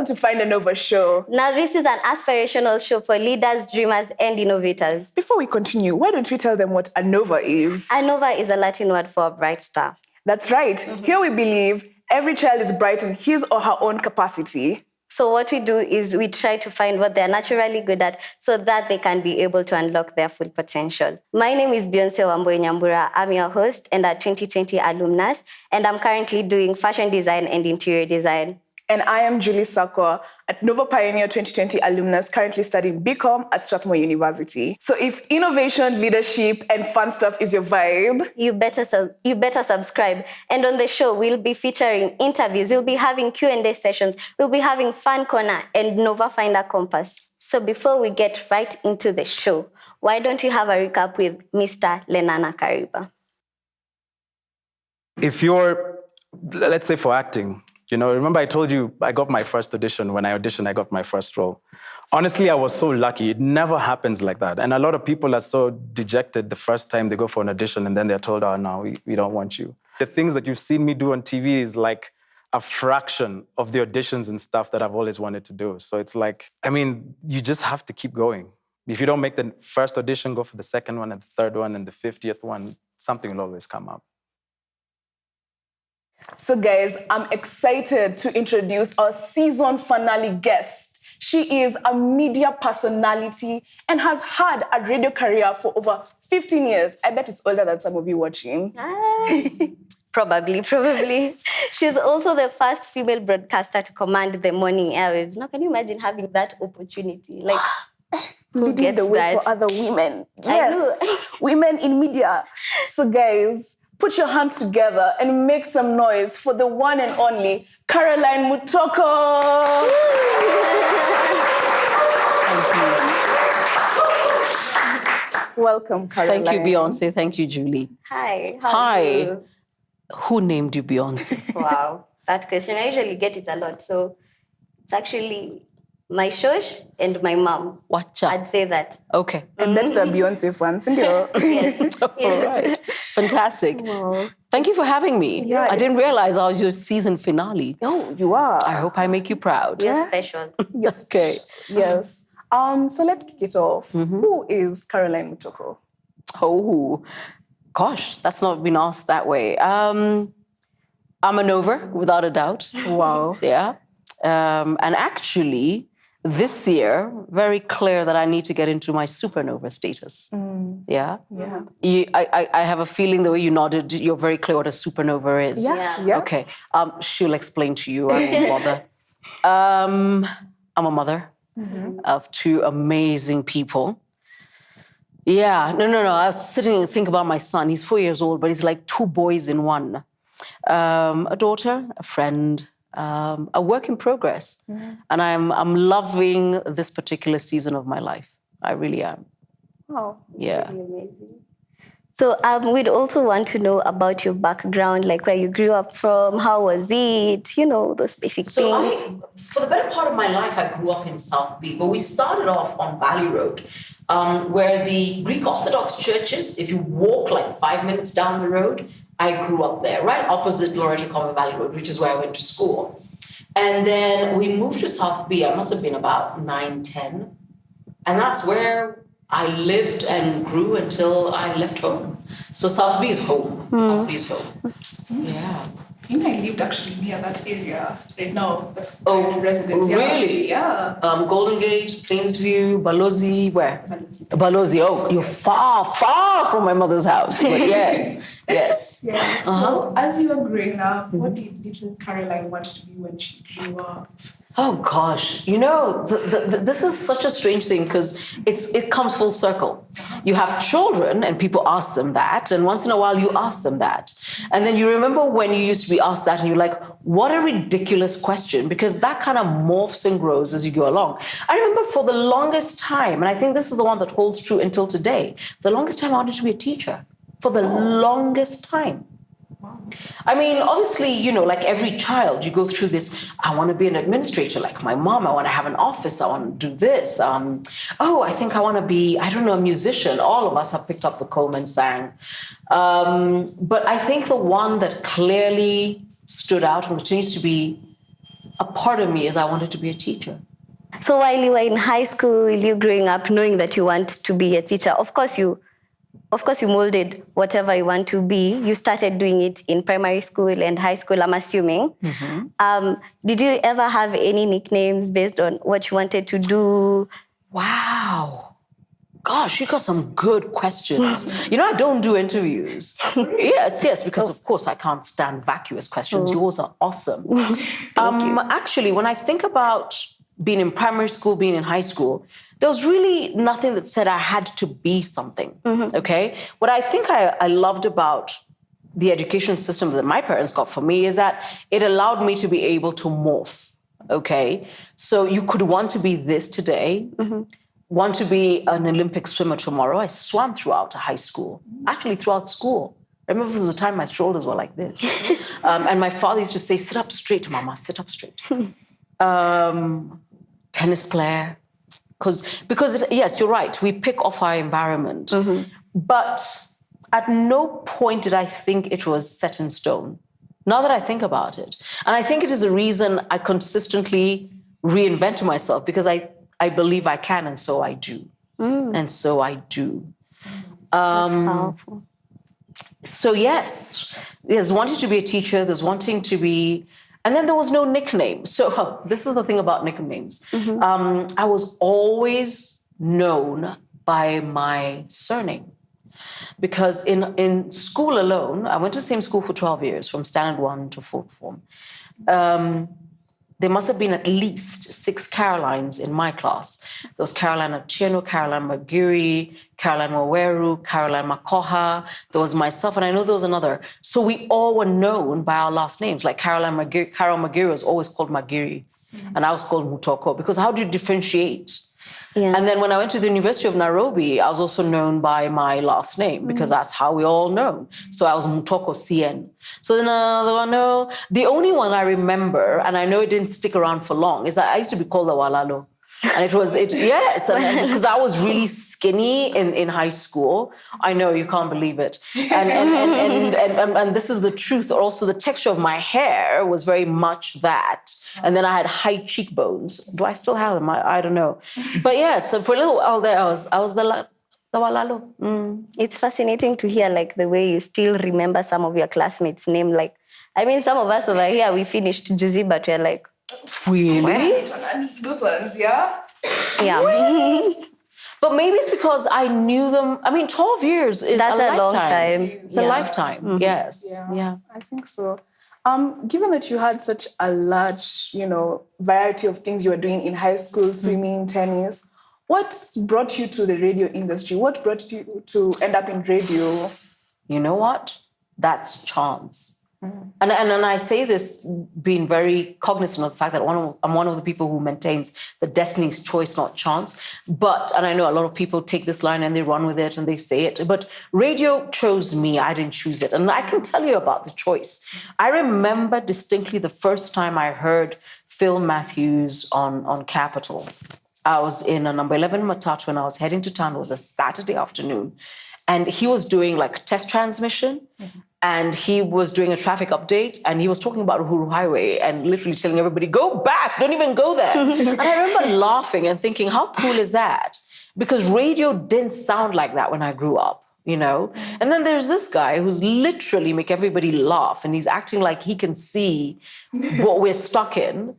welcome to Find Anova show. Now, this is an aspirational show for leaders, dreamers, and innovators. Before we continue, why don't we tell them what Anova is? Anova is a Latin word for a bright star. That's right. Here we believe every child is bright in his or her own capacity. So what we do is we try to find what they're naturally good at so that they can be able to unlock their full potential. My name is Beyonce Wambui Nyambura. I'm your host and a 2020 alumnus, and I'm currently doing fashion design and interior design. And I am Julie Sakwa, at Nova Pioneer 2020 alumnus, currently studying BCom at Strathmore University. So if innovation, leadership, and fun stuff is your vibe, you better subscribe. And on the show, we'll be featuring interviews, we'll be having Q&A sessions, we'll be having Fun Corner and Nova Finder Compass. So before we get right into the show, why don't you have a recap with Mr. Lenana Kariba? If you're, let's say for acting, remember I told you I got my first audition. When I auditioned, I got my first role. Honestly, I was so lucky. It never happens like that. And a lot of people are so dejected the first time they go for an audition and then they're told, oh, no, we don't want you. The things that you've seen me do on TV is like a fraction of the auditions and stuff that I've always wanted to do. So it's like, you just have to keep going. If you don't make the first audition, go for the second one and the third one and the 50th one, something will always come up. So guys, I'm excited to introduce our season finale guest. She is a media personality and has had a radio career for over 15 years. I bet it's older than some of you watching. Probably. She's also the first female broadcaster to command the morning airwaves. Now, can you imagine having that opportunity? Like, leading the way that? For other women. Yes, women in media. So guys, put your hands together and make some noise for the one and only Caroline Mutoko. Thank you. Welcome, Caroline. Thank you, Beyonce. Thank you, Julie. Hi. Hi. You? Who named you Beyonce? Wow, that question. I usually get it a lot. So it's actually my shosh and my mom. Watcha. I'd say that. Okay. And that's the Beyonce fans. Yes. All right. Fantastic. Wow. Thank you for having me. Yeah, I didn't realize I was your season finale. Oh, you are. I hope I make you proud. You're special. Yes. Okay. Yes. So let's kick it off. Who is Caroline Mutoko? Oh, gosh, that's not been asked that way. I'm a Nova, without a doubt. Wow. Yeah. And actually, this year, very clear that I need to get into my supernova status. Yeah? Yeah. I have a feeling the way you nodded, you're very clear what a supernova is. Yeah. Okay. She'll explain to you. I won't bother. I'm a mother of two amazing people. Yeah. No. I was sitting and thinking about my son. He's 4 years old, but he's like two boys in one. A daughter, a friend, a work in progress. And I'm loving this particular season of my life. I really am. Oh, yeah. Really amazing. So we'd also want to know about your background, like where you grew up from, how was it, those basic things. For the better part of my life, I grew up in South B, but we started off on Valley Road, where the Greek Orthodox church is. If you walk like 5 minutes down the road, I grew up there, right opposite Loreto Common Valley Road, which is where I went to school. And then we moved to South B. I must have been about 9, 10. And that's where I lived and grew until I left home. So South B is home. South B is home. Yeah. I think I lived actually near that area right now. That's residence. Really? Yeah. Golden Gate, Plainsview, Balozi, where? Balozi. Oh, you're far, far from my mother's house. But yes. Yeah. So as you were growing up, what did little Caroline want to be when she grew up? Oh gosh, this is such a strange thing because it comes full circle. You have children and people ask them that, and once in a while you ask them that. And then you remember when you used to be asked that and you're like, what a ridiculous question, because that kind of morphs and grows as you go along. I remember for the longest time, and I think this is the one that holds true until today, the longest time I wanted to be a teacher. For the longest time. I mean, obviously, like every child, you go through this, I want to be an administrator like my mom. I want to have an office. I want to do this. I think I want to be, a musician. All of us have picked up the comb and sang. But I think the one that clearly stood out and continues to be a part of me is I wanted to be a teacher. So while you were in high school, you growing up knowing that you want to be a teacher, of course you molded whatever you want to be. You started doing it in primary school and high school, I'm assuming. Did you ever have any nicknames based on what you wanted to do? Wow. Gosh, you got some good questions. I don't do interviews. Yes, because of course I can't stand vacuous questions. Yours are awesome. Actually, when I think about being in primary school, being in high school, there was really nothing that said I had to be something, okay? What I think I loved about the education system that my parents got for me is that it allowed me to be able to morph, okay? So you could want to be this today, want to be an Olympic swimmer tomorrow. I swam throughout high school, actually throughout school. I remember there was a time my shoulders were like this. And my father used to say, sit up straight, mama, sit up straight. Tennis player. Because yes, you're right, we pick off our environment. But at no point did I think it was set in stone. Now that I think about it. And I think it is a reason I consistently reinvent myself, because I believe I can, and so I do. And so I do. That's powerful. So yes, there's wanting to be a teacher, there's wanting to be, and then there was no nickname. So this is the thing about nicknames. I was always known by my surname. Because in school alone, I went to the same school for 12 years, from standard 1 to 4th form. There must have been at least 6 Carolines in my class. There was Caroline Atieno, Caroline Magiri, Caroline Waweru, Caroline Makoha. There was myself, and I know there was another. So we all were known by our last names. Like Carol Magiri was always called Magiri, and I was called Mutoko, because how do you differentiate? Yeah. And then when I went to the University of Nairobi, I was also known by my last name, because that's how we all know. So I was Mutoko CN. So then the only one I remember, and I know it didn't stick around for long, is that I used to be called the Walalo. And yes, and because I was really skinny in high school. I know, you can't believe it. And this is the truth. Also, the texture of my hair was very much that. And then I had high cheekbones. Do I still have them? I don't know. But yes, so for a little while there, I was the Walalo. It's fascinating to hear like the way you still remember some of your classmates' name. Like, I mean, some of us over here, we finished Juzi, but we're like, really? Those ones, yeah? Yeah. But maybe it's because I knew them. I mean, 12 years is That's a lifetime. long time. It's a lifetime, yes. Yeah. I think so. Given that you had such a large, variety of things you were doing in high school, swimming, tennis, what brought you to the radio industry? What brought you to end up in radio? You know what? That's chance. And I say this being very cognizant of the fact that I'm one of the people who maintains that destiny's choice, not chance. And I know a lot of people take this line and they run with it and they say it, but radio chose me. I didn't choose it. And I can tell you about the choice. I remember distinctly the first time I heard Phil Matthews on Capital. I was in a number 11 Matatu when I was heading to town. It was a Saturday afternoon. And he was doing like test transmission. And he was doing a traffic update, and he was talking about Uhuru Highway and literally telling everybody, go back, don't even go there. And I remember laughing and thinking, how cool is that? Because radio didn't sound like that when I grew up, And then there's this guy who's literally make everybody laugh, and he's acting like he can see what we're stuck in.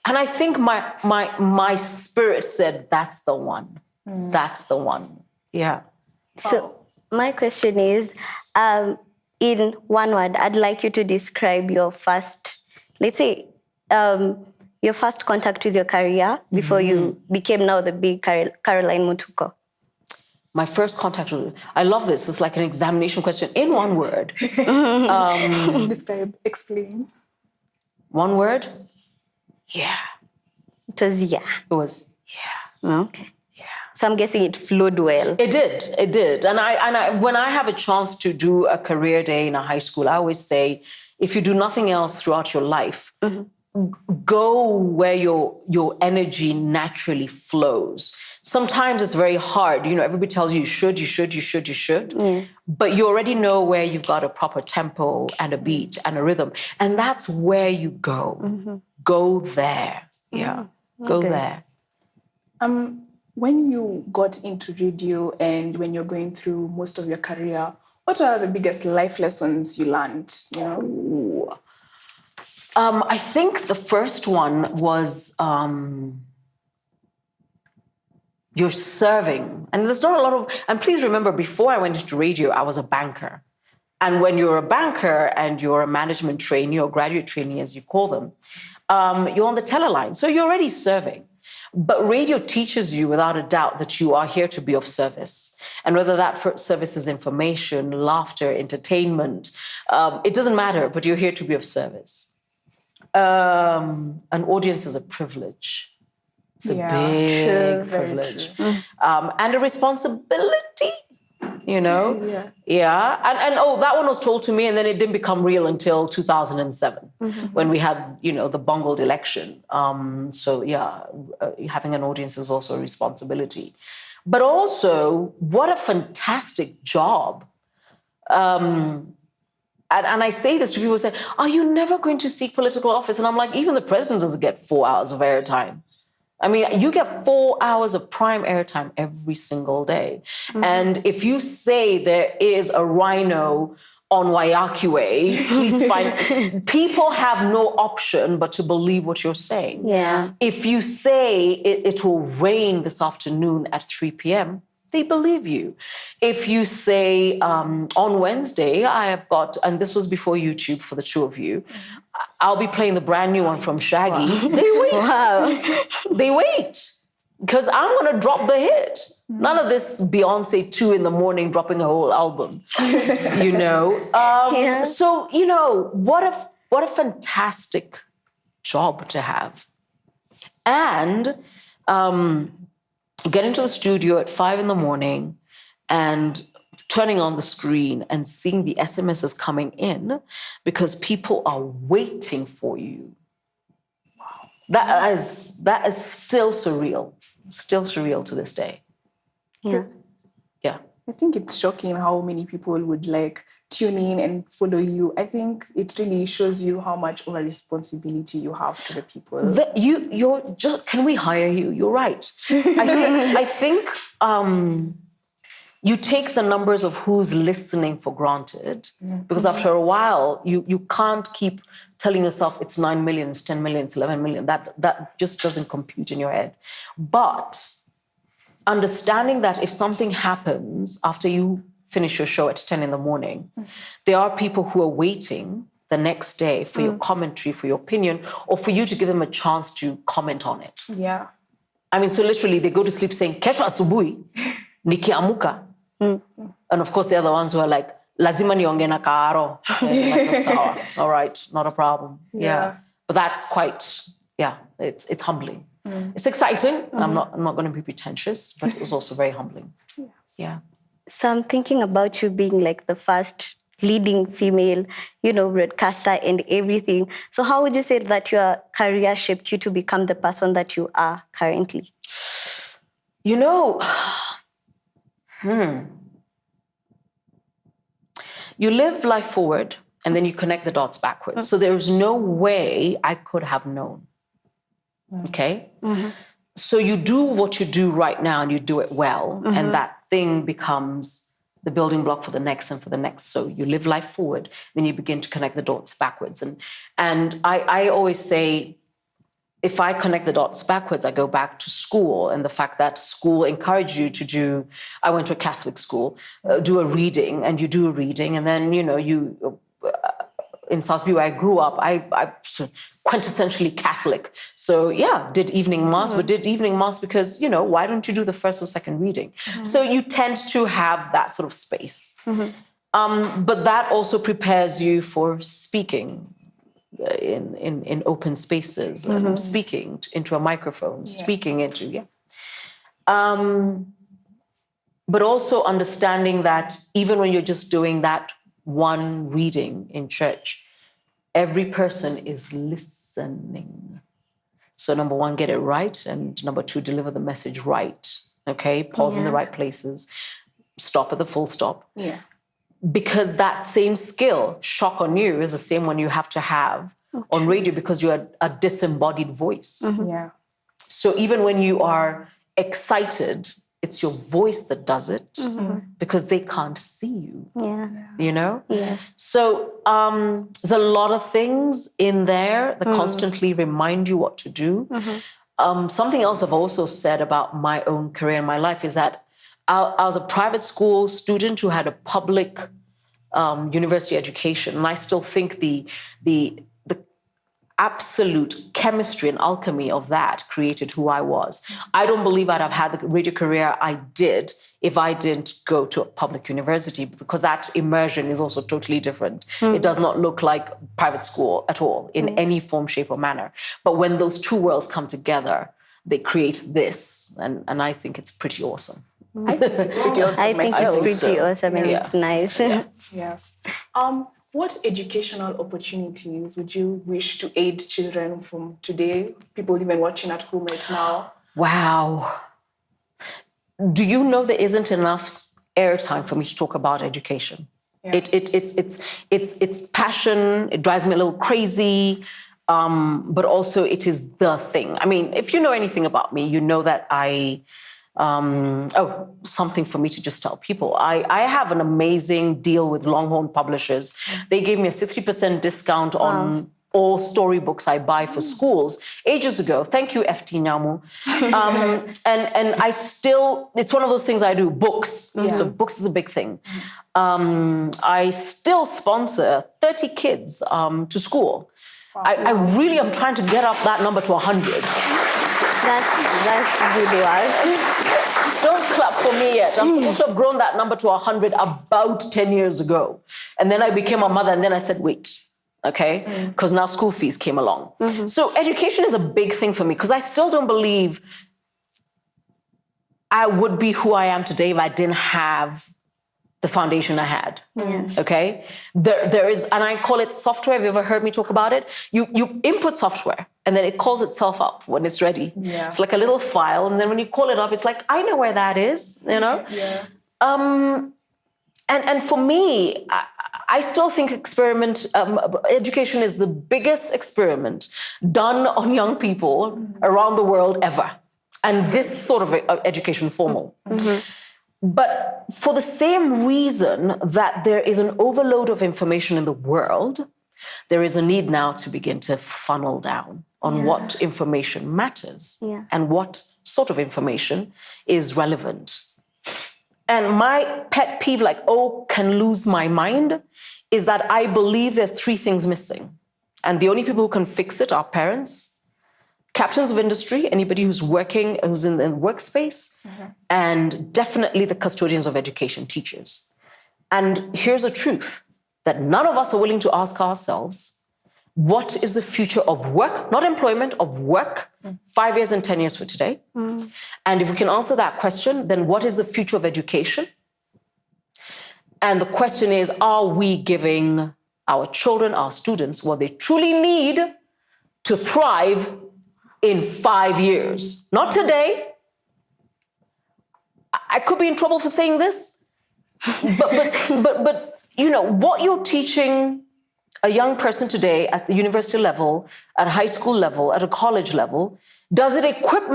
And I think my spirit said, that's the one. That's the one. Yeah. So my question is, in one word, I'd like you to describe your first, let's say, your first contact with your career before you became now the big Caroline Mutoko. My first contact with, I love this. It's like an examination question in one word. Describe, explain. One word? Yeah. It was yeah. It was yeah. Okay. So I'm guessing it flowed well. It did. And I when I have a chance to do a career day in a high school, I always say, if you do nothing else throughout your life, go where your energy naturally flows. Sometimes it's very hard. Everybody tells you should. Yeah. But you already know where you've got a proper tempo and a beat and a rhythm. And that's where you go. Go there. Yeah. Go there. When you got into radio and when you're going through most of your career, what are the biggest life lessons you learned? I think the first one was you're serving. And there's not a lot of... And please remember, before I went into radio, I was a banker. And when you're a banker and you're a management trainee or graduate trainee, as you call them, you're on the teleline. So you're already serving. But radio teaches you without a doubt that you are here to be of service. And whether that service is information, laughter, entertainment, it doesn't matter, but you're here to be of service. An audience is a privilege. It's a big privilege. And a responsibility, Yeah. That one was told to me, and then it didn't become real until 2007 when we had, the bungled election. Having an audience is also a responsibility. But also, what a fantastic job. And I say this to people who say, are you never going to seek political office? And I'm like, even the president doesn't get 4 hours of airtime. I mean, you get 4 hours of prime airtime every single day. And if you say there is a rhino on Waiakue, please find... People have no option but to believe what you're saying. Yeah. If you say it will rain this afternoon at 3 p.m., they believe you. If you say, on Wednesday, I have got, and this was before YouTube for the two of you, I'll be playing the brand new one from Shaggy. Wow. They wait. Wow. They wait. Because I'm going to drop the hit. None of this Beyonce 2 in the morning dropping a whole album. So, what a fantastic job to have. And get into the studio at 5 in and turning on the screen and seeing the SMSs coming in because people are waiting for you. Wow. That is still surreal. Still surreal to this day. Yeah. Yeah. I think it's shocking how many people would tune in and follow you. I think it really shows you how much of a responsibility you have to the people. Can we hire you? You're right. I think you take the numbers of who's listening for granted because after a while, you can't keep telling yourself it's 9 million, it's 10 million, it's 11 million. That just doesn't compute in your head. But understanding that if something happens after you finish your show at 10 in, there are people who are waiting the next day for your commentary, for your opinion, or for you to give them a chance to comment on it. Yeah. I mean, so literally they go to sleep saying, kesho asubuhi, nikiamuka. And of course, they're the ones who are like, lazima nionge na kaaro. All right, not a problem. Yeah. But that's quite, it's humbling. It's exciting. I'm not going to be pretentious, but it was also very humbling. Yeah. So I'm thinking about you being the first leading female, broadcaster and everything. So how would you say that your career shaped you to become the person that you are currently? You live life forward and then you connect the dots backwards. So there's no way I could have known. Okay? So you do what you do right now and you do it well. And that thing becomes the building block for the next and for the next. So you live life forward, then you begin to connect the dots backwards. And I always say, if I connect the dots backwards, I go back to school and the fact that school encouraged you to do, I went to a Catholic school, do a reading, and you do a reading. And then, in South View, I grew up, I quintessentially Catholic. So did evening mass, but did evening mass because, why don't you do the first or second reading? So you tend to have that sort of space. But that also prepares you for speaking in open spaces, speaking into a microphone, speaking into, but also understanding that even when you're just doing that one reading in church, every person is listening. listening. So number one, get it right. And number two, deliver the message right. Okay, pause in the right places. Stop at the full stop. Yeah. Because that same skill, shock on you, is the same one you have to have on radio because you're a disembodied voice. Yeah. So even when you are excited, it's your voice that does it because they can't see you. Yeah. You know? Yes. So there's a lot of things in there that constantly remind you what to do. Something else I've also said about my own career in my life is that I was a private school student who had a public university education. And I still think the absolute chemistry and alchemy of that created who I was. I don't believe I'd have had the radio career I did if I didn't go to a public university, because that immersion is also totally different. It does not look like private school at all in any form, shape, or manner. But when those two worlds come together, they create this. And I think it's pretty awesome. I think it's pretty awesome. I think it's pretty awesome and it's nice. Yes. What educational opportunities would you wish to aid children from today, people even watching at home right now? Wow. Do you know there isn't enough airtime for me to talk about education? Yeah. It's passion. It drives me a little crazy. But also it is the thing. I mean, if you know anything about me, you know that something for me to just tell people. I have an amazing deal with Longhorn Publishers. They gave me a 60% discount on all storybooks I buy for schools ages ago. Thank you, FT Nyamu. And I still, it's one of those things I do, books. Yeah. So books is a big thing. I still sponsor 30 kids to school. Wow. I really am trying to get up that number to 100. That's good work. Don't clap for me yet. I'm supposed to have grown that number to 100 about 10 years ago. And then I became a mother and then I said, wait, okay? Because now school fees came along. So education is a big thing for me because I still don't believe I would be who I am today if I didn't have the foundation I had. Yes. Okay? There is, and I call it software. Have you ever heard me talk about it? You input software and then it calls itself up when it's ready. Yeah. It's like a little file. And then when you call it up, it's like, I know where that is, you know? Yeah. And for me, I still think education is the biggest experiment done on young people around the world ever. And this sort of education formal. But for the same reason that there is an overload of information in the world, there is a need now to begin to funnel down on what information matters and what sort of information is relevant. And my pet peeve, can lose my mind, is that I believe there's three things missing. And the only people who can fix it are parents, captains of industry, anybody who's working, who's in the workspace, and definitely the custodians of education, teachers. And here's the truth, that none of us are willing to ask ourselves, what is the future of work, not employment, of work, 5 years and 10 years for today? And if we can answer that question, then what is the future of education? And the question is, are we giving our children, our students, what they truly need to thrive in 5 years? Not today. I could be in trouble for saying this, but you know, what you're teaching a young person today at the university level, at a high school level, at a college level, does it equip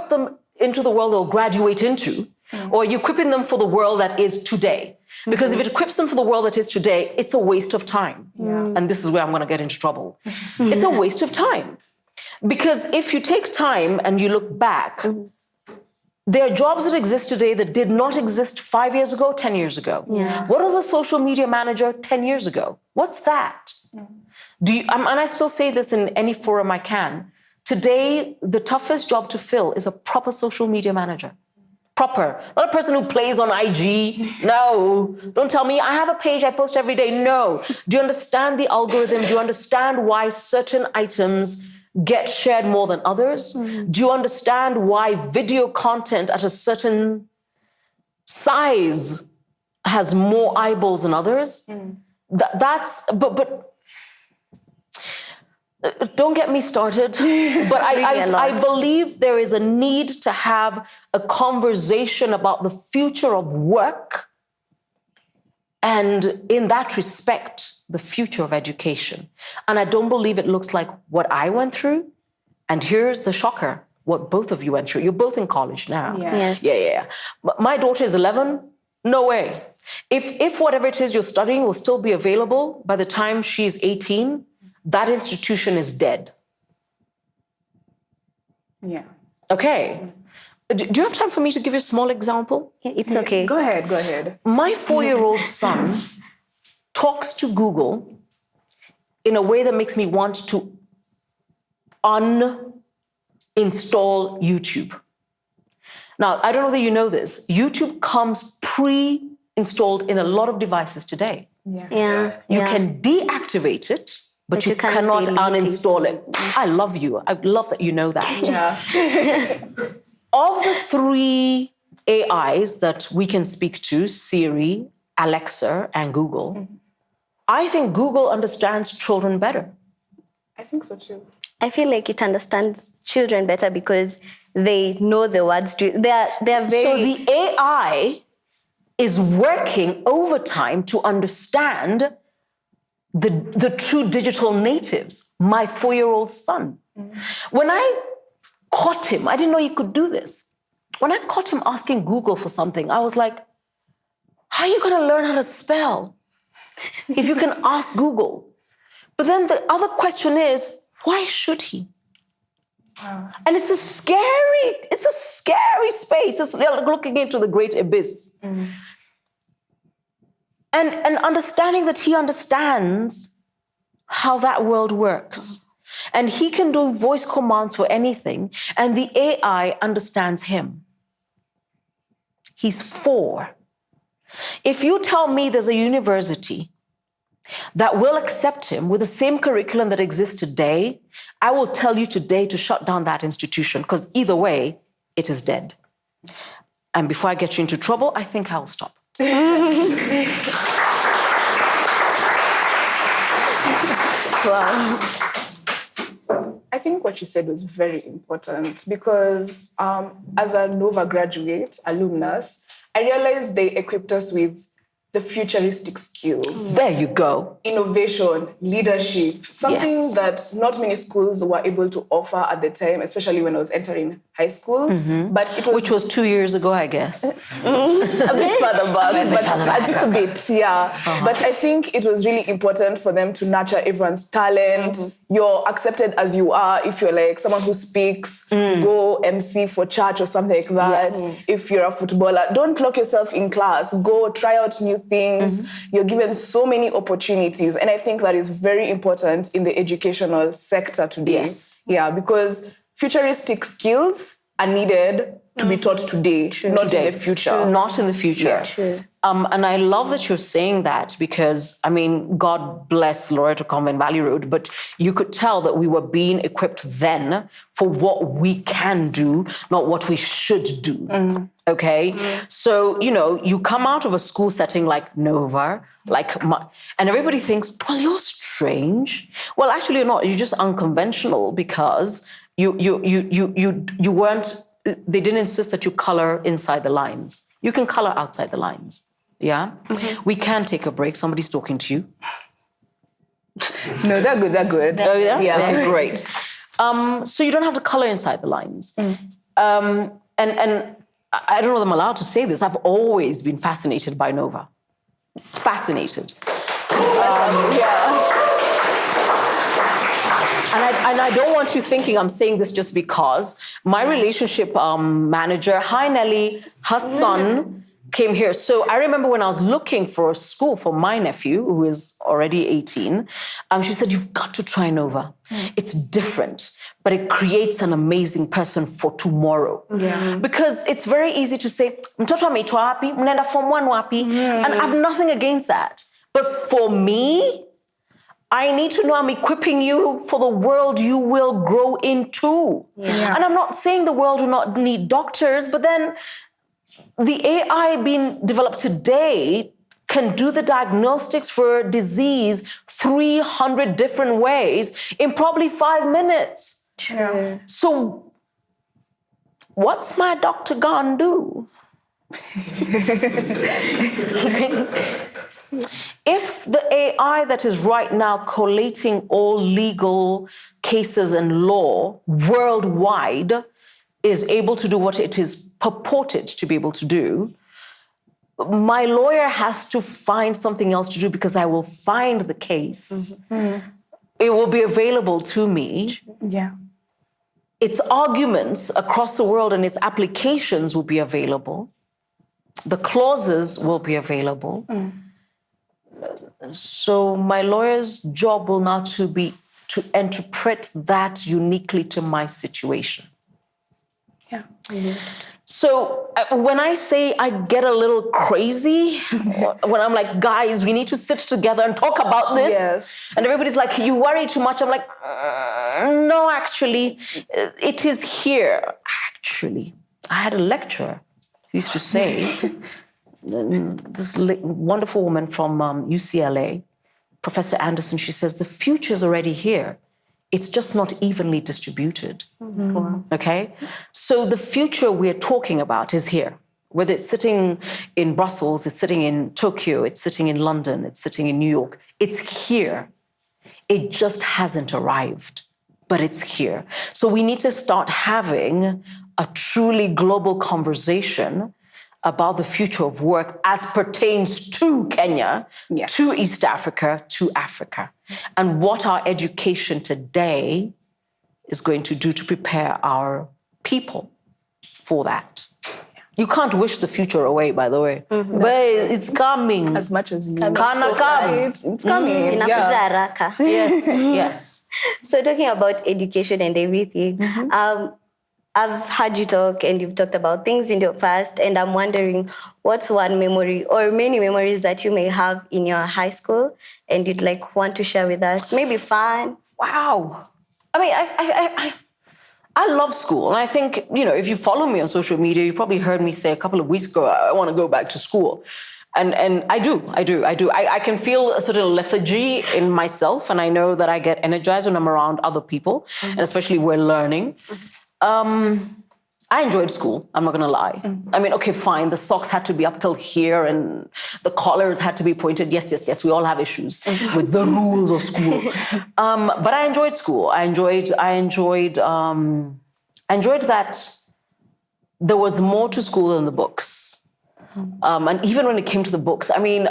them into the world they'll graduate into, or are you equipping them for the world that is today? Because if it equips them for the world that is today, it's a waste of time. And this is where I'm going to get into trouble. It's a waste of time. Because if you take time and you look back, there are jobs that exist today that did not exist 5 years ago, 10 years ago. What was a social media manager 10 years ago? What's that? And I still say this in any forum I can. Today, the toughest job to fill is a proper social media manager. Proper. Not a person who plays on IG. No. Don't tell me, I have a page I post every day. No. Do you understand the algorithm? Do you understand why certain items get shared more than others? Do you understand why video content at a certain size has more eyeballs than others? But Don't get me started. But I believe there is a need to have a conversation about the future of work, and in that respect, the future of education. And I don't believe it looks like what I went through. And here's the shocker, what both of you went through. You're both in college now. Yes. Yeah. But my daughter is 11. No way. If whatever it is you're studying will still be available by the time she's 18, that institution is dead. Yeah. Okay. Do you have time for me to give you a small example? It's okay. Go ahead. My 4-year-old son talks to Google in a way that makes me want to uninstall YouTube. Now, I don't know that you know this. YouTube comes pre-installed in a lot of devices today. Yeah. You can deactivate it, but you cannot uninstall it. I love you. I love that you know that. Yeah. Of the 3 AIs that we can speak to, Siri, Alexa, and Google, I think Google understands children better. I think so too. I feel like it understands children better because they know the words. They're very... So the AI is working overtime to understand the true digital natives, my 4-year-old son. When I caught him, I didn't know he could do this. When I caught him asking Google for something, I was like, how are you going to learn how to spell if you can ask Google? But then the other question is, why should he? And it's a scary space. It's like looking into the great abyss. And understanding that he understands how that world works. And he can do voice commands for anything, and the AI understands him. He's 4. If you tell me there's a university that will accept him with the same curriculum that exists today, I will tell you today to shut down that institution, because either way, it is dead. And before I get you into trouble, I think I'll stop. Wow. I think what you said was very important because as a Nova graduate, alumnus, I realized they equipped us with the futuristic skills. There you go. Innovation, leadership, something that not many schools were able to offer at the time, especially when I was entering high school. But it was, which was 2 years ago, I guess. a bit further back, but just a bit, yeah. But I think it was really important for them to nurture everyone's talent. You're accepted as you are. If you're like someone who speaks, go MC for church or something like that. Yes. If you're a footballer, don't lock yourself in class. Go try out new things. You're given so many opportunities. And I think that is very important in the educational sector today. Yes. Yeah, because futuristic skills are needed to be taught today, not in the future. Not in the future. Yes. And I love that you're saying that because, I mean, God bless Loreto Convent Valley Road, but you could tell that we were being equipped then for what we can do, not what we should do. Okay? So, you know, you come out of a school setting like Nova, and everybody thinks, well, you're strange. Well, actually, you're not. You're just unconventional because you weren't, they didn't insist that you color inside the lines. You can color outside the lines. Yeah? We can take a break. Somebody's talking to you. No, they're good. Oh, yeah? Yeah. Okay, great. So you don't have to color inside the lines. And I don't know that I'm allowed to say this. I've always been fascinated by Nova. Fascinated. And I don't want you thinking I'm saying this just because my relationship manager, hi Nelly, her son came here. So I remember when I was looking for a school for my nephew, who is already 18, she said, you've got to try Nova. It's different, but it creates an amazing person for tomorrow. Because it's very easy to say, mtoto ameitwa wapi, mnaenda form 1 wapi, and I have nothing against that. But for me, I need to know I'm equipping you for the world you will grow into. And I'm not saying the world will not need doctors, but then the AI being developed today can do the diagnostics for a disease 300 different ways in probably 5 minutes. True. So what's my doctor gonna do? If the AI that is right now collating all legal cases and law worldwide is able to do what it is purported to be able to do, my lawyer has to find something else to do because I will find the case. It will be available to me. Yeah. Its arguments across the world and its applications will be available. The clauses will be available. So my lawyer's job will now be to interpret that uniquely to my situation. Yeah. So when I say I get a little crazy, when I'm like, guys, we need to sit together and talk about this. Yes. And everybody's like, you worry too much. I'm like, no, actually, it is here. Actually, I had a lecturer who used to say, this wonderful woman from UCLA, Professor Anderson, she says, the future is already here. It's just not evenly distributed. Okay? So the future we're talking about is here. Whether it's sitting in Brussels, it's sitting in Tokyo, it's sitting in London, it's sitting in New York. It's here. It just hasn't arrived, but it's here. So we need to start having a truly global conversation about the future of work as pertains to Kenya, to East Africa, to Africa, and what our education today is going to do to prepare our people for that. You can't wish the future away, by the way, but it's coming. As much as you It's coming. Inakuja haraka. Yes, yes. So talking about education and everything, I've heard you talk and you've talked about things in your past, and I'm wondering what's one memory or many memories that you may have in your high school and you'd like want to share with us? Maybe fun. Wow. I mean, I love school. And I think, if you follow me on social media, you probably heard me say a couple of weeks ago, I want to go back to school. And I do. I can feel a certain lethargy in myself, and I know that I get energized when I'm around other people, and especially we're learning. I enjoyed school, I'm not going to lie. I mean, okay, fine, the socks had to be up till here and the collars had to be pointed. Yes, we all have issues with the rules of school. But I enjoyed school. I enjoyed that there was more to school than the books. And even when it came to the books, I mean,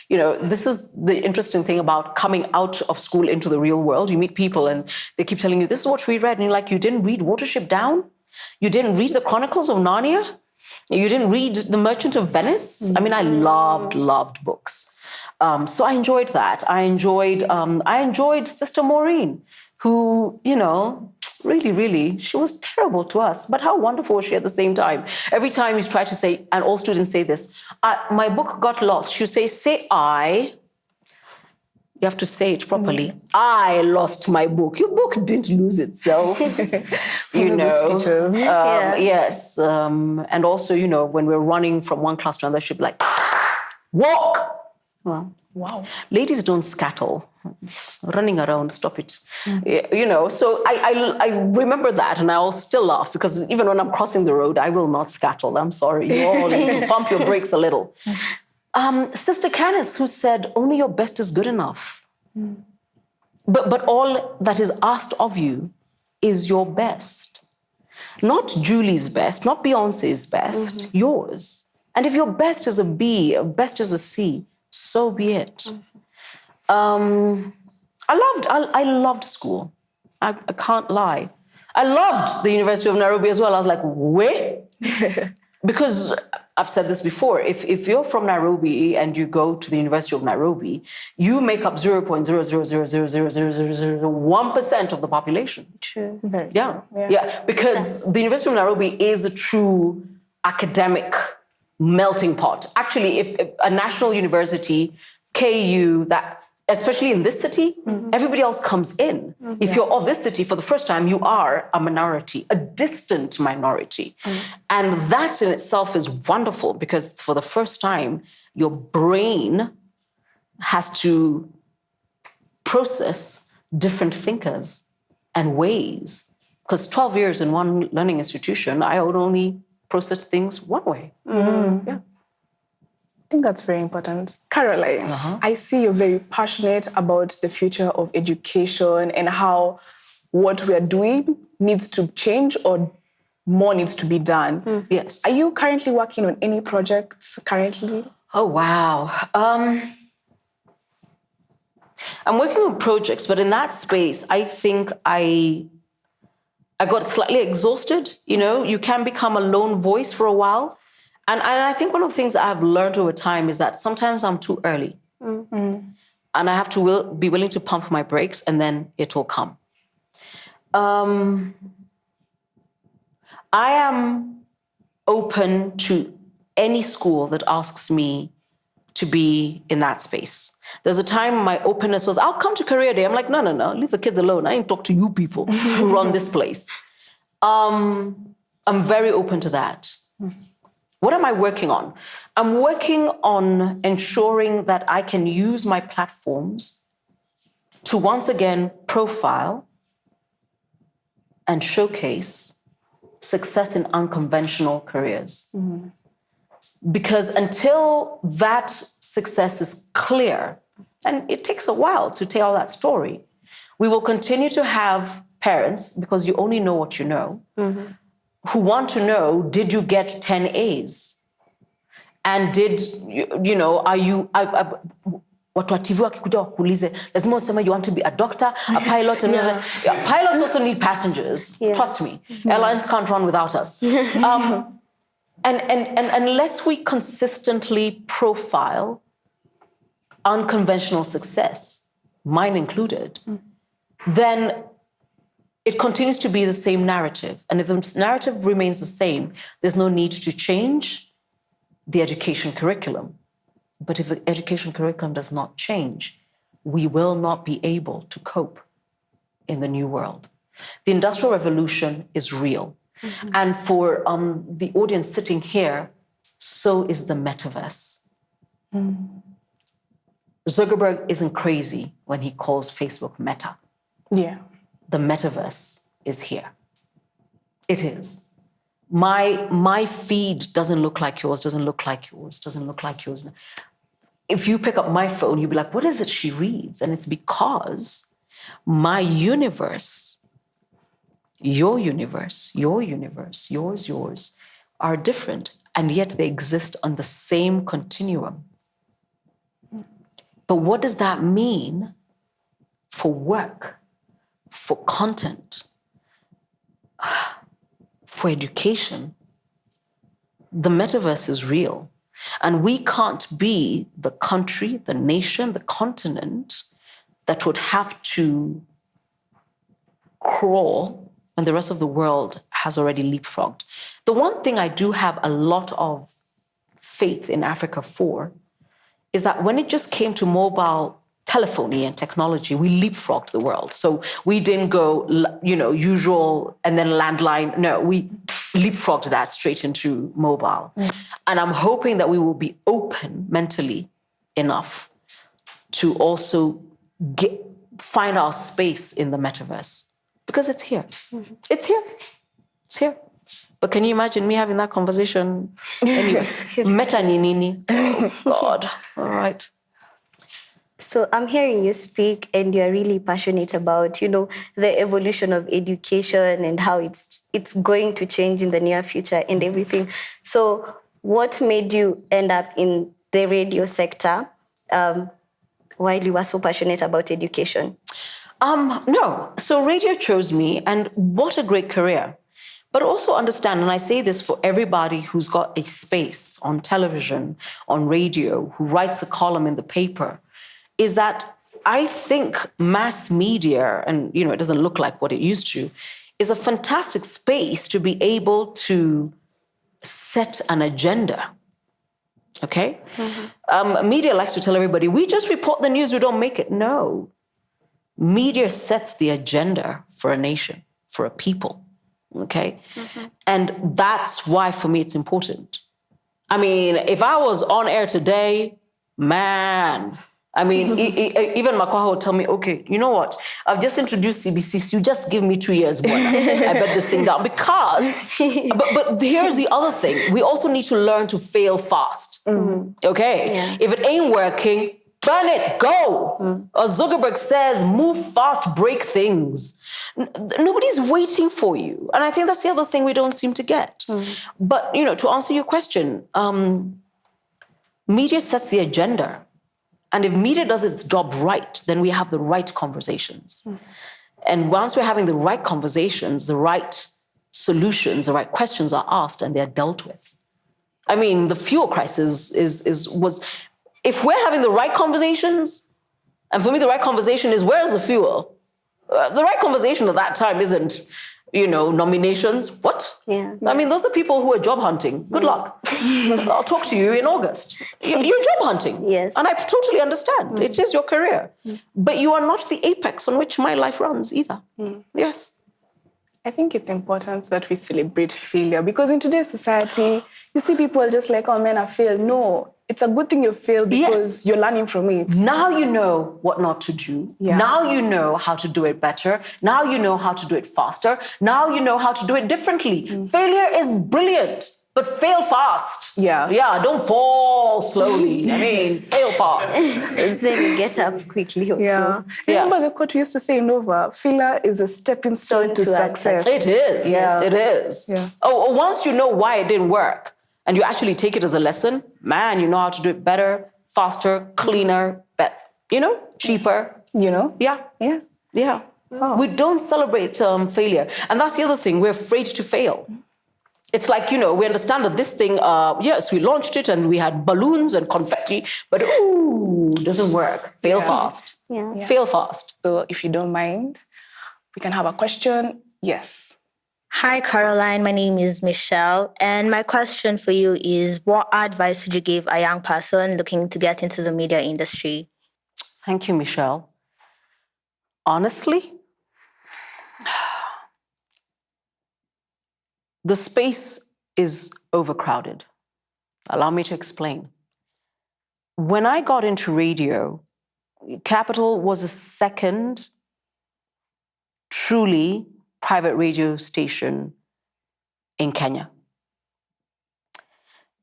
this is the interesting thing about coming out of school into the real world. You meet people and they keep telling you, this is what we read. And you're like, you didn't read Watership Down? You didn't read the Chronicles of Narnia? You didn't read The Merchant of Venice? I mean, I loved books. So I enjoyed that. I enjoyed Sister Maureen, who, really, she was terrible to us. But how wonderful was she at the same time? Every time you try to say, and all students say this, my book got lost. She would say I. You have to say it properly. I lost my book. Your book didn't lose itself. Yes. And also, when we're running from one class to another, she'd be like, walk. Wow. Ladies don't scattle. Running around, stop it. So I remember that, and I'll still laugh because even when I'm crossing the road, I will not scattle. I'm sorry. You all need to pump your brakes a little. Sister Candice, who said, only your best is good enough. But all that is asked of you is your best. Not Julie's best, not Beyonce's best, yours. And if your best is a B, your best is a C, so be it. I loved school. I can't lie. I loved the University of Nairobi as well. I was like, wait. Because I've said this before, if you're from Nairobi and you go to the University of Nairobi, you make up 0.000000001% of the population. True. Yeah. Because the University of Nairobi is a true academic melting pot. Actually, if a national university, KU, that especially in this city, everybody else comes in. If you're of this city for the first time, you are a minority, a distant minority. And that in itself is wonderful because for the first time, your brain has to process different thinkers and ways. Because 12 years in one learning institution, I would only process things one way. Yeah. I think that's very important. Caroline, I see you're very passionate about the future of education and how what we're doing needs to change or more needs to be done. Yes. Are you currently working on any projects currently? Oh, wow. I'm working on projects, but in that space, I think I got slightly exhausted. You know, you can become a lone voice for a while. And I think one of the things I've learned over time is that sometimes I'm too early. And I have to be willing to pump my brakes and then it will come. I am open to any school that asks me to be in that space. There's a time my openness was, I'll come to career day. I'm like, no, leave the kids alone. I ain't talk to you people who run this place. I'm very open to that. What am I working on? I'm working on ensuring that I can use my platforms to once again profile and showcase success in unconventional careers. Because until that success is clear, and it takes a while to tell that story, we will continue to have parents, because you only know what you know, who want to know, did you get 10 A's? And did, you know, are you, watu wa TV wakikuja wakuulize, lazima useme you want to be a doctor, a pilot, and pilots also need passengers, trust me. Airlines can't run without us. And unless we consistently profile unconventional success, mine included, then it continues to be the same narrative. And if the narrative remains the same, there's no need to change the education curriculum. But if the education curriculum does not change, we will not be able to cope in the new world. The Industrial Revolution is real. And for the audience sitting here, so is the metaverse. Zuckerberg isn't crazy when he calls Facebook Meta. Yeah. The metaverse is here. It is. My feed doesn't look like yours, doesn't look like yours, doesn't look like yours. If you pick up my phone, you'll be like, what is it she reads? And it's because my universe, your universe, yours are different, and yet they exist on the same continuum. But what does that mean for work, for content, for education? The metaverse is real. And we can't be the country, the nation, the continent that would have to crawl when the rest of the world has already leapfrogged. The one thing I do have a lot of faith in Africa for is that when it just came to mobile telephony and technology, we leapfrogged the world. So we didn't go, usual and then landline. No, we leapfrogged that straight into mobile. And I'm hoping that we will be open mentally enough to also find our space in the metaverse, because it's here. It's here. It's here. But can you imagine me having that conversation? Anyway, meta ni nini? Oh, God. All right. So I'm hearing you speak, and you're really passionate about, the evolution of education and how it's going to change in the near future and everything. So what made you end up in the radio sector while you were so passionate about education? No. So radio chose me, and what a great career. But also understand, and I say this for everybody who's got a space on television, on radio, who writes a column in the paper, is that I think mass media, and it doesn't look like what it used to, is a fantastic space to be able to set an agenda Okay? Media likes to tell everybody, we just report the news, we don't make it. No. Media sets the agenda for a nation, for a people. Okay? And that's why, for me, it's important. I mean, if I was on air today, man, I mean, even Makwaha would tell me, okay, you know what? I've just introduced CBC. You just give me 2 years, boy. I bet this thing down. Because, but here's the other thing. We also need to learn to fail fast. Okay? Yeah. If it ain't working, burn it, go. As Zuckerberg says, move fast, break things. Nobody's waiting for you. And I think that's the other thing we don't seem to get. But, to answer your question, media sets the agenda. And if media does its job right, then we have the right conversations. And once we're having the right conversations, the right solutions, the right questions are asked and they're dealt with. I mean, the fuel crisis was, if we're having the right conversations, and for me, the right conversation is, where's the fuel? The right conversation at that time isn't, nominations. What? Yeah. I mean, those are people who are job hunting. Good luck. I'll talk to you in August. You're job hunting. Yes. And I totally understand. It is your career. But you are not the apex on which my life runs either. Yes. I think it's important that we celebrate failure, because in today's society, you see people just like, oh man, I failed. No, it's a good thing you failed because you're learning from it. Now you know what not to do. Yeah. Now you know how to do it better. Now you know how to do it faster. Now you know how to do it differently. Failure is brilliant, but fail fast. Yeah. Yeah, don't fall slowly. I mean, fail fast. Then you get up quickly also. Yeah. Remember the quote we used to say in Anova, failure is a stepping stone to success. It is. Yeah. It is. Yeah. Oh, once you know why it didn't work and you actually take it as a lesson, man, you know how to do it better, faster, cleaner, cheaper. Yeah. Yeah. Yeah. Oh. We don't celebrate failure. And that's the other thing. We're afraid to fail. It's like, we understand that this thing, yes, we launched it and we had balloons and confetti, but doesn't work. Fail fast. Yeah. Fail fast. So if you don't mind, we can have a question. Yes. Hi, Caroline. My name is Michelle. And my question for you is, what advice would you give a young person looking to get into the media industry? Thank you, Michelle. Honestly, the space is overcrowded. Allow me to explain. When I got into radio, Capital was the second truly private radio station in Kenya.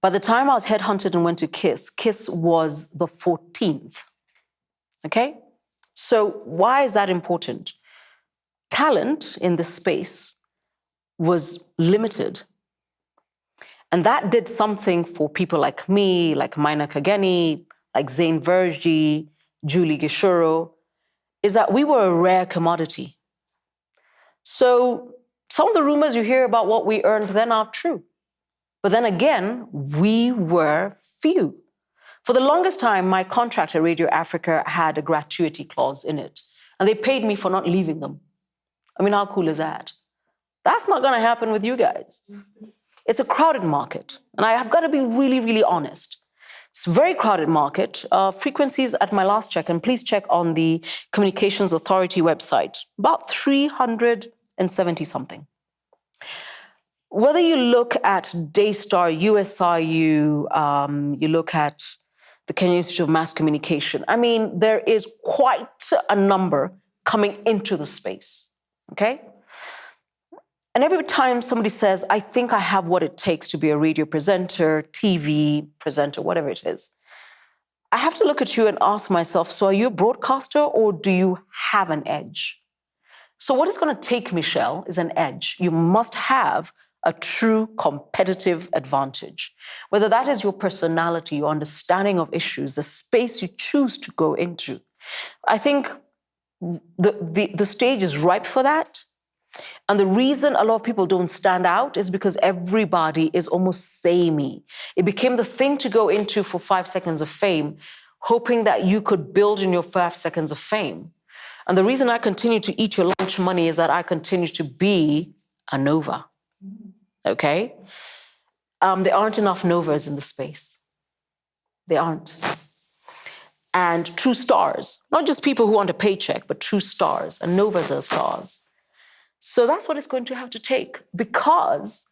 By the time I was headhunted and went to KISS was the 14th. Okay? So why is that important? Talent in this space was limited. And that did something for people like me, like Maina Kageni, like Zain Verji, Julie Gishuro, is that we were a rare commodity. So some of the rumors you hear about what we earned then are true. But then again, we were few. For the longest time, my contract at Radio Africa had a gratuity clause in it. And they paid me for not leaving them. I mean, how cool is that? That's not going to happen with you guys. It's a crowded market. And I have got to be really, really honest. It's a very crowded market. Frequencies at my last check, and please check on the Communications Authority website, about 370 something. Whether you look at Daystar, USIU, you look at the Kenya Institute of Mass Communication, I mean, there is quite a number coming into the space, okay? And every time somebody says, I think I have what it takes to be a radio presenter, TV presenter, whatever it is, I have to look at you and ask myself, so are you a broadcaster or do you have an edge? So what it's going to take, Michelle, is an edge. You must have a true competitive advantage. Whether that is your personality, your understanding of issues, the space you choose to go into. I think the stage is ripe for that. And the reason a lot of people don't stand out is because everybody is almost samey. It became the thing to go into for 5 seconds of fame, hoping that you could build in your 5 seconds of fame. And the reason I continue to eat your lunch money is that I continue to be a Nova. Okay? There aren't enough Novas in the space. They aren't. And true stars, not just people who want a paycheck, but true stars. And Novas are stars. So that's what it's going to have to take, because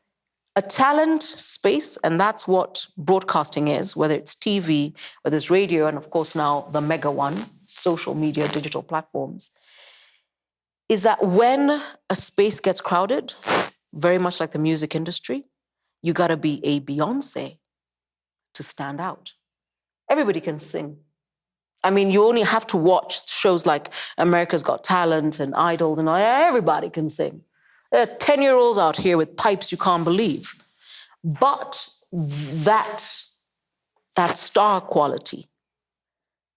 a talent space, and that's what broadcasting is, whether it's TV, whether it's radio, and of course now the mega one, social media, digital platforms, is that when a space gets crowded, very much like the music industry, you gotta be a Beyonce to stand out. Everybody can sing. I mean, you only have to watch shows like America's Got Talent and Idol, and everybody can sing. There are 10-year-olds out here with pipes you can't believe. But that star quality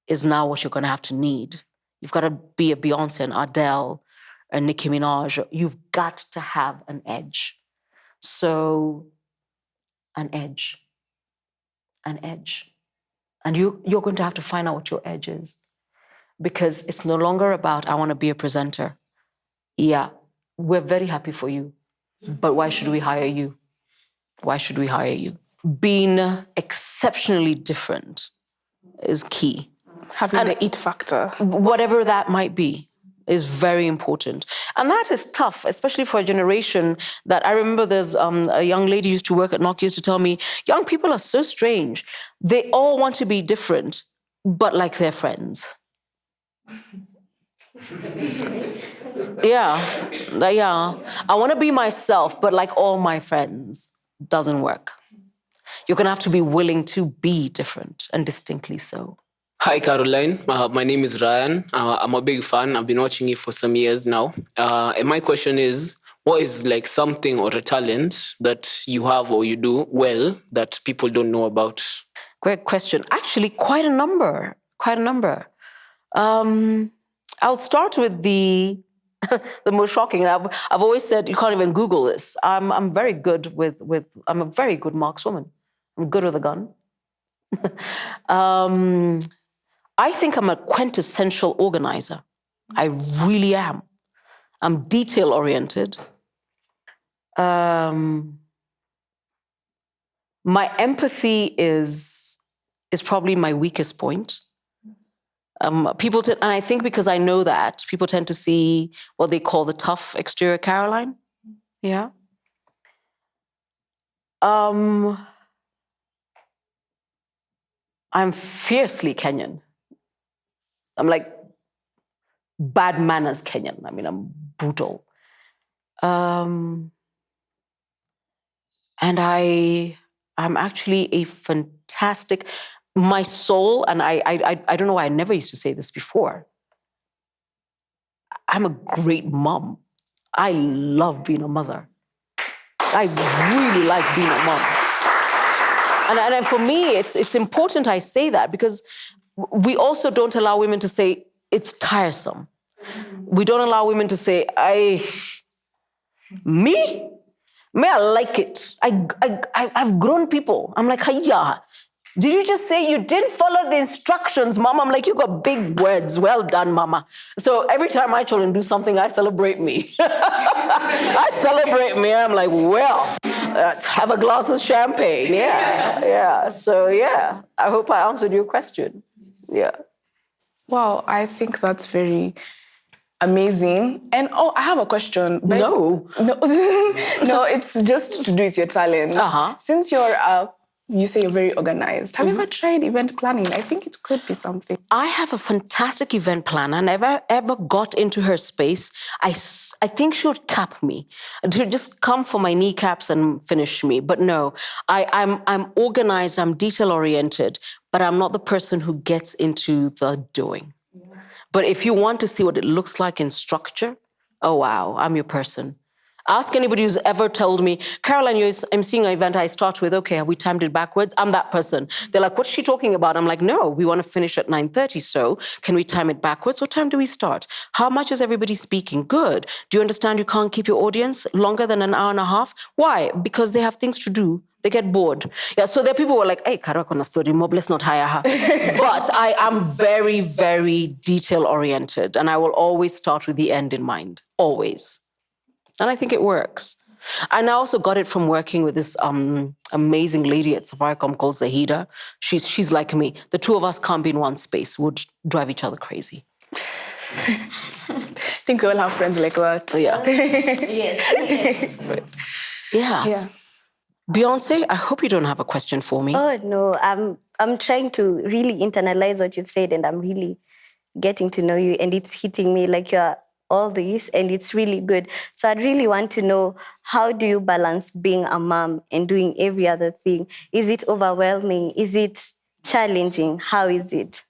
is now what you're gonna have to need. You've got to be a Beyonce and Adele and Nicki Minaj. You've got to have an edge. So, an edge. And you're going to have to find out what your edge is, because it's no longer about, I want to be a presenter. Yeah, we're very happy for you, but why should we hire you? Why should we hire you? Being exceptionally different is key. Having the it factor. Whatever that might be is very important. And that is tough, especially for a generation that I remember there's a young lady used to work at Nokia used to tell me, young people are so strange. They all want to be different, but like their friends. Yeah. I want to be myself, but like all my friends. Doesn't work. You're going to have to be willing to be different, and distinctly so. Hi, Caroline. My name is Ryan. I'm a big fan. I've been watching you for some years now. And my question is, what is like something or a talent that you have or you do well that people don't know about? Great question. Actually, quite a number. I'll start with the most shocking. I've always said you can't even Google this. I'm very good I'm a very good markswoman. I'm good with a gun. I think I'm a quintessential organizer. I really am. I'm detail-oriented. My empathy is probably my weakest point. And I think because I know that, people tend to see what they call the tough exterior Caroline. Yeah. I'm fiercely Kenyan. I'm like bad manners Kenyan. I mean, I'm brutal. And I'm actually a fantastic, my soul, and I don't know why I never used to say this before. I'm a great mom. I love being a mother. I really like being a mom. And for me, it's important I say that, because we also don't allow women to say, it's tiresome. We don't allow women to say, me, I like it. I've grown people. I'm like, hiya. Did you just say you didn't follow the instructions, Mom? I'm like, you got big words. Well done, Mama. So every time my children do something, I celebrate me. I celebrate me. I'm like, well, let's have a glass of champagne. Yeah. So, yeah, I hope I answered your question. Yeah. Wow, I think that's very amazing. And I have a question. No, it's just to do with your talent. Since you say you're very organized. Have you ever tried event planning? I think it could be something. I have a fantastic event planner. I never ever got into her space. I think she would cap me, to just come for my kneecaps and finish me. But no, I'm organized, I'm detail-oriented, but I'm not the person who gets into the doing. Yeah. But if you want to see what it looks like in structure, oh wow, I'm your person. Ask anybody who's ever told me, Caroline, I'm seeing an event I start with, okay, have we timed it backwards? I'm that person. They're like, what's she talking about? I'm like, no, we want to finish at 9:30, so can we time it backwards? What time do we start? How much is everybody speaking? Good. Do you understand you can't keep your audience longer than an hour and a half? Why? Because they have things to do. They get bored. Yeah, so there are people who are like, hey, Karakona story mob, let's not hire her. But I am very, very detail-oriented, and I will always start with the end in mind. Always. And I think it works. And I also got it from working with this amazing lady at Safaricom called Zahida. She's like me. The two of us can't be in one space. Would drive each other crazy. I think we all have friends like that. Yeah. Yes. Yes. Yeah. Beyonce, I hope you don't have a question for me. Oh no, I'm trying to really internalize what you've said, and I'm really getting to know you, and it's hitting me like you're all this, and it's really good. So I'd really want to know, how do you balance being a mom and doing every other thing? Is it overwhelming? Is it challenging? How is it?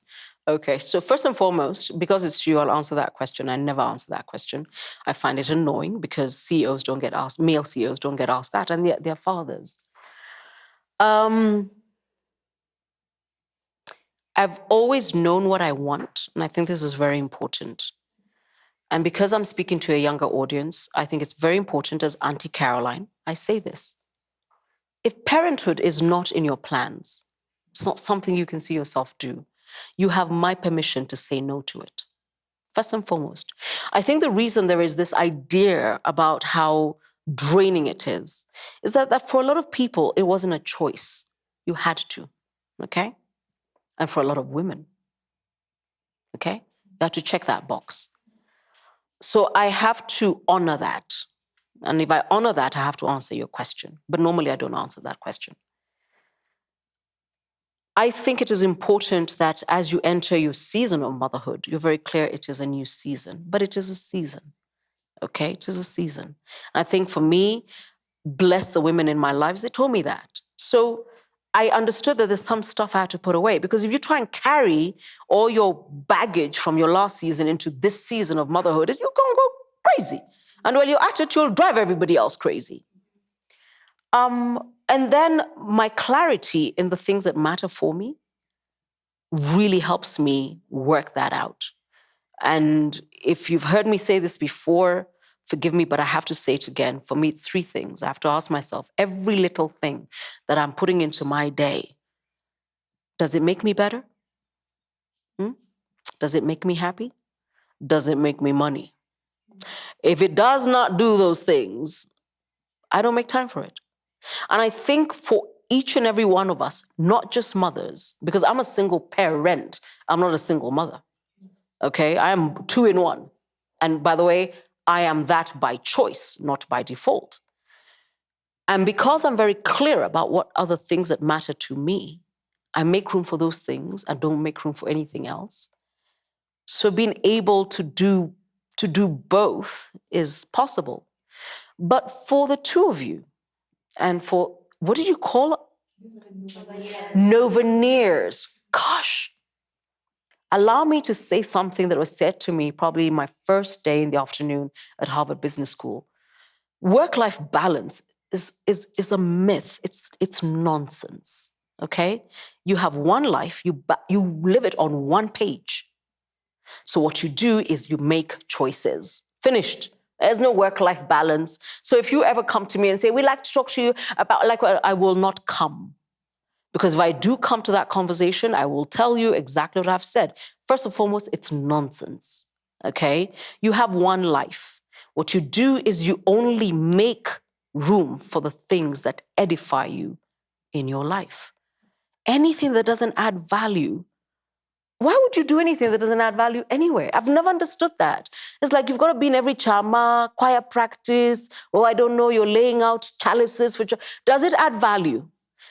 Okay, so first and foremost, because it's you, I'll answer that question. I never answer that question. I find it annoying because CEOs don't get asked, male CEOs don't get asked that, and they're fathers. I've always known what I want, and I think this is very important. And because I'm speaking to a younger audience, I think it's very important, as Auntie Caroline, I say this. If parenthood is not in your plans, it's not something you can see yourself do, you have my permission to say no to it. First and foremost, I think the reason there is this idea about how draining it is that for a lot of people, it wasn't a choice. You had to, okay? And for a lot of women, okay? You have to check that box. So I have to honor that. And if I honor that, I have to answer your question. But normally I don't answer that question. I think it is important that as you enter your season of motherhood, you're very clear it is a new season, but it is a season, okay? It is a season. I think for me, bless the women in my lives, they told me that. So I understood that there's some stuff I had to put away, because if you try and carry all your baggage from your last season into this season of motherhood, you're going to go crazy. And while you're at it, you'll drive everybody else crazy. And then my clarity in the things that matter for me really helps me work that out. And if you've heard me say this before, forgive me, but I have to say it again. For me, it's three things. I have to ask myself, every little thing that I'm putting into my day, does it make me better? Does it make me happy? Does it make me money? If it does not do those things, I don't make time for it. And I think for each and every one of us, not just mothers, because I'm a single parent, I'm not a single mother, okay? I am 2 in 1. And by the way, I am that by choice, not by default. And because I'm very clear about what other things that matter to me, I make room for those things and don't make room for anything else. So being able to do both is possible. But for the two of you, and for, what did you call it? Noveneers. Gosh. Allow me to say something that was said to me probably my first day in the afternoon at Harvard Business School. Work-life balance is a myth. It's nonsense, okay? You have one life, you live it on one page. So what you do is you make choices. Finished. There's no work-life balance. So if you ever come to me and say, we'd like to talk to you about, I will not come. Because if I do come to that conversation, I will tell you exactly what I've said. First and foremost, it's nonsense, okay? You have one life. What you do is you only make room for the things that edify you in your life. Anything that doesn't add value, why would you do anything that doesn't add value anyway? I've never understood that. It's like you've got to be in every chama, choir practice, or I don't know, you're laying out chalices for... Does it add value?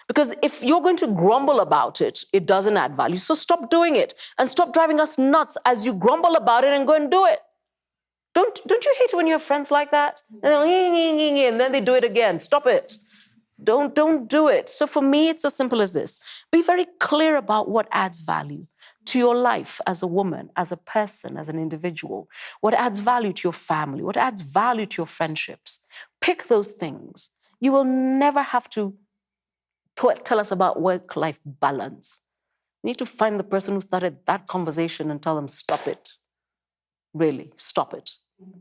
Because if you're going to grumble about it, it doesn't add value. So stop doing it and stop driving us nuts as you grumble about it and go and do it. Don't you hate when you have friends like that? And then they do it again. Stop it. Don't do it. So for me, it's as simple as this. Be very clear about what adds value to your life as a woman, as a person, as an individual. What adds value to your family? What adds value to your friendships? Pick those things. You will never have to tell us about work-life balance. You need to find the person who started that conversation and tell them, stop it. Really, stop it.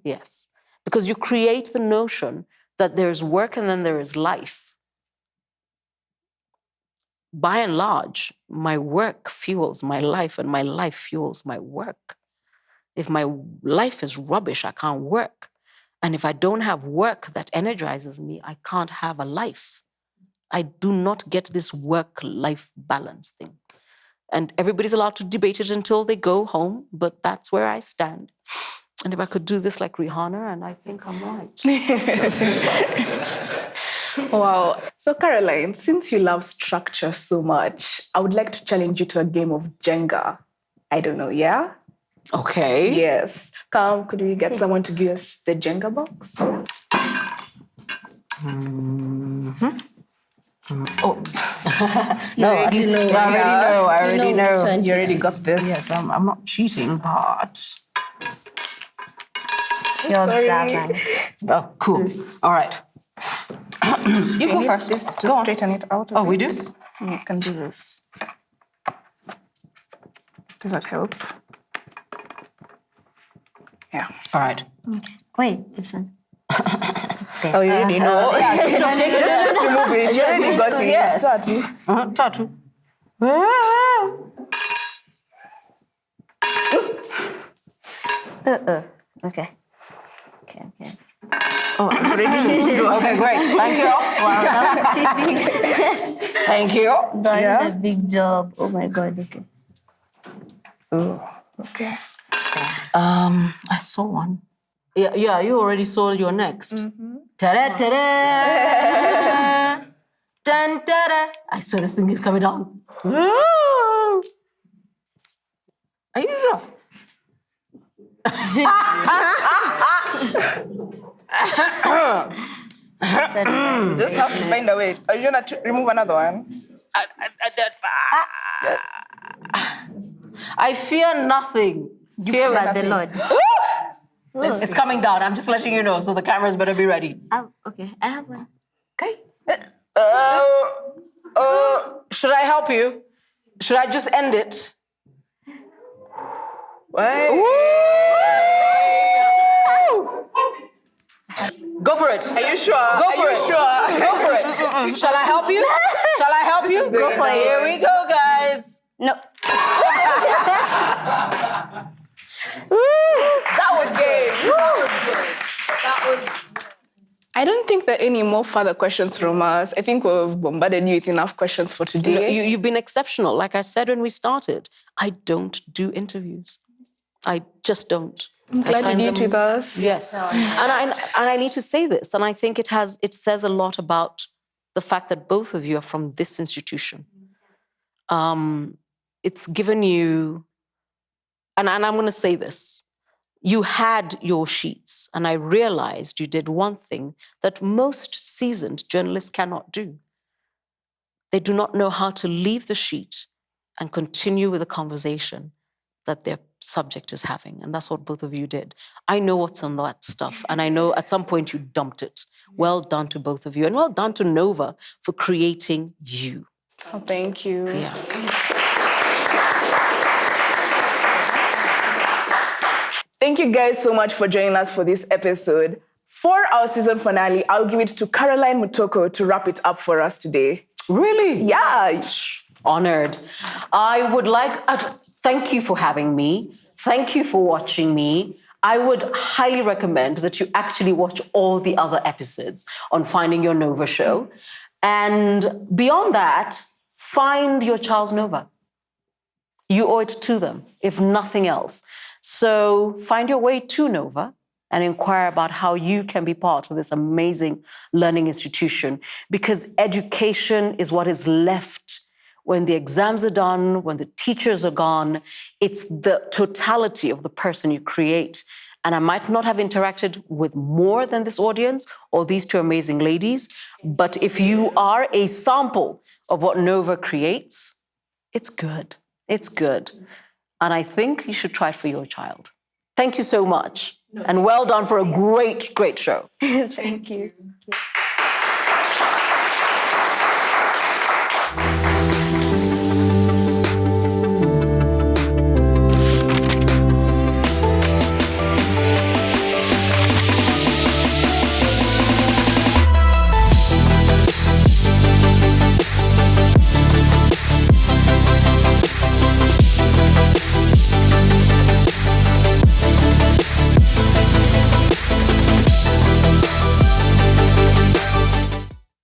Yes. Because you create the notion that there's work and then there is life. By and large, my work fuels my life and my life fuels my work. If my life is rubbish, I can't work. And if I don't have work that energizes me, I can't have a life. I do not get this work-life balance thing. And everybody's allowed to debate it until they go home, but that's where I stand. And if I could do this like Rihanna, and I think I'm right. Wow. So, Caroline, since you love structure so much, I would like to challenge you to a game of Jenga. I don't know, yeah? Okay. Yes. Could we get someone to give us the Jenga box? Oh. No, I already know. You already got this. Yes, I'm not cheating, but... Sorry. Oh, cool. All right. You go first. Just Go on. straighten it out. Oh, we do? You can do this. Does that help? Yeah. All right. Wait, listen. Oh, you already know. Take it. Just remove it. You already got it. Yes. Tattoo. Tattoo. Okay. Oh, I'm ready. Okay, great. Thank you. Wow, that was cheating. Thank you. That is a big job. Oh my God. Okay. Oh, okay. I saw one. Yeah, you already saw your next. Ta-da, ta-da. Dun, ta-da. I swear this thing is coming down. Are you sure? You just have to find a way. Are you going to remove another one? I fear nothing. Fear but the Lord. It's coming down. I'm just letting you know, so the cameras better be ready. Okay, I have one. Okay. Should I help you? Should I just end it? Wait. Go for it. Are you sure? Go for it. Sure? Go for it. Shall I help you? Shall I help you? Go for it. Here we go, guys. No. That was good. That was. I don't think there are any more further questions from us. I think we've bombarded you with enough questions for today. You've been exceptional. Like I said when we started, I don't do interviews. I just don't. I'm glad you did it with us. Yes. And I need to say this, and I think it says a lot about the fact that both of you are from this institution. It's given you, and I'm going to say this, you had your sheets, and I realized you did one thing that most seasoned journalists cannot do. They do not know how to leave the sheet and continue with the conversation that their subject is having. And that's what both of you did. I know what's on that stuff. And I know at some point you dumped it. Well done to both of you. And well done to Nova for creating you. Oh, thank you. Yeah. Thank you guys so much for joining us for this episode. For our season finale, I'll give it to Caroline Mutoko to wrap it up for us today. Really? Yeah. Honored. I would like, thank you for having me. Thank you for watching me. I would highly recommend that you actually watch all the other episodes on Finding Your Nova show. And beyond that, find your child's Nova. You owe it to them, if nothing else. So find your way to Nova and inquire about how you can be part of this amazing learning institution, because education is what is left when the exams are done, when the teachers are gone. It's the totality of the person you create. And I might not have interacted with more than this audience or these two amazing ladies, but if you are a sample of what Nova creates, it's good. It's good. And I think you should try it for your child. Thank you so much. And well done for a great, great show. Thank you.